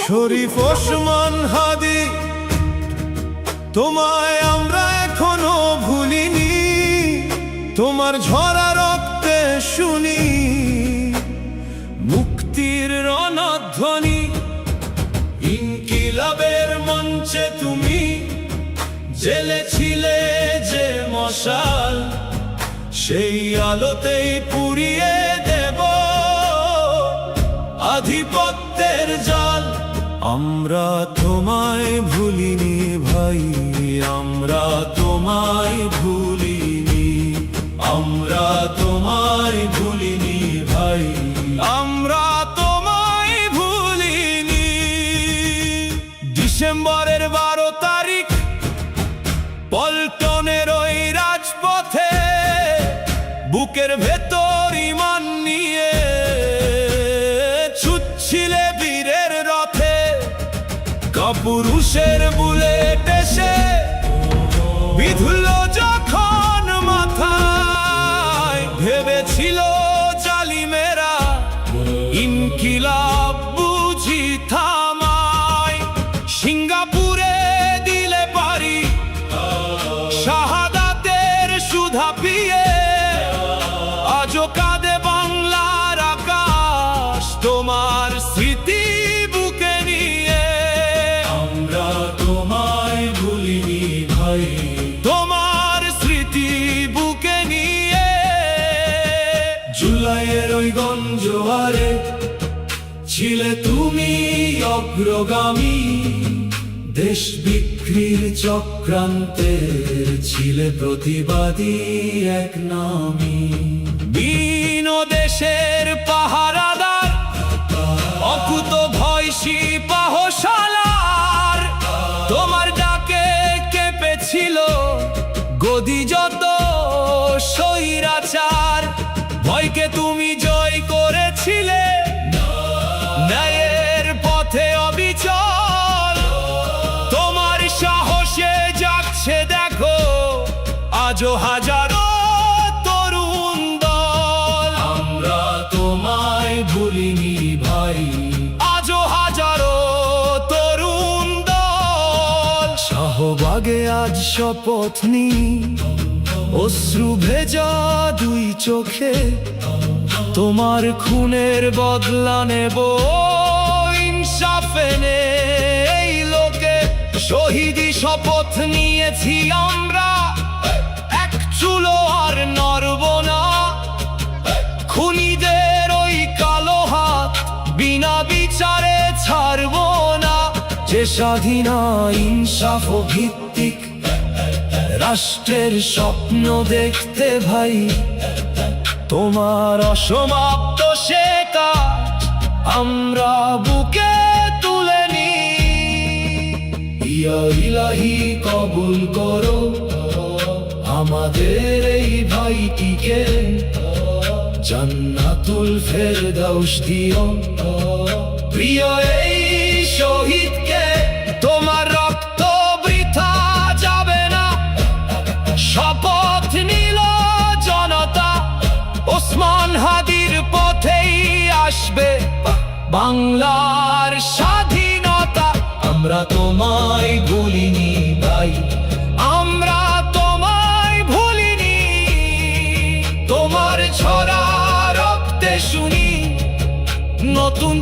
শরীফ ওসমান হাদি, তোমায় আমরা এখনো ভুলিনি। তোমার ঝরা রক্তে শুনি মুক্তির রণধ্বনি। ইনকিলাবের মঞ্চে তুমি জ্বেলেছিলে যে মশাল, সেই আলোতেই পুড়িয়ে দেব আধিপত্যের জাল। আমরা তোমায় ভুলিনি ভাই, আমরা তোমায় ভুলিনি, আমরা তোমায় ভুলিনি ভাই, আমরা তোমায় ভুলিনি। ডিসেম্বরের 12 তারিখ পল্টনের ওই রাজপথে বুকের ভেতর ঈমান নিয়ে ছুটছিলে বীরের রথে। কাপুরুষের বুলেট এসে বিঁধল যখন মাথায়, ভেবেছিল জালিমেরা ইনকিলাব বুঝি থামায়। সিঙ্গাপুরে দিলে পারি শাহাদাতের সুধা পিয়ে, আজও কাঁদে বাংলার আকাশ তোমার স্মৃতি বুকে নিয়ে। আমরা তোমায় ভুলিনি ভাই, তোমার স্মৃতি বুকে নিয়ে। জুলাইয়ের ওই গণজোয়ারে ছিলে তুমি অগ্রগামী, দেশ বিক্রির চক্রান্তের ছিলে প্রতিবাদী এক নামী। বিন দেশের পাহারাদার অকুত ভয় সিপাহশালার, তোমার ডাকে কেঁপেছিল গদি যত স্বৈরাচার। ভয়কে তুমি জয় করেছিলে, ন্যায়ের পথে অবিচল। তোমার সাহসে জাগছে দেখো আজও হাজারো তরুণ দল। আমরা তোমায় ভুলিনি ভাই, আজও হাজারো তরুণ দল। শাহবাগে আজ শপথ নি, অশ্রু ভেজা দুই চোখে, তোমার খুনের বদলা নেব ইনসাফ এনে এই লোকে। শহীদি শপথ নিয়েছি আমরা, এক চুলো আর নড়ব না। খুনিদের ওই কালো হাত বিনা বিচারে ছাড়ব না। যে স্বাধীনা ইনসাফ ভিত্তিক রাষ্ট্রের স্বপ্ন দেখতে ভাই, তোমার অসমাপ্ত সে কাজ আমরা বুকে তুলে নি। ইয়া ইলাহি কবুল করো আমাদের এই ভাইটিকে, জান্নাতুল ফেরদাউস দিও প্রিয় এই শহীদকে। তোমার রক্ত বৃথা যাবে না, শপথ নিল জনতা। ওসমান হাদির পথেই আসবে বাংলার স্বাধীনতা। আমরা তোমায় ভুলিনি ভাই, আমরা তোমায় ভুলিনি। তোমার ঝরা রক্তে শুনি নতুন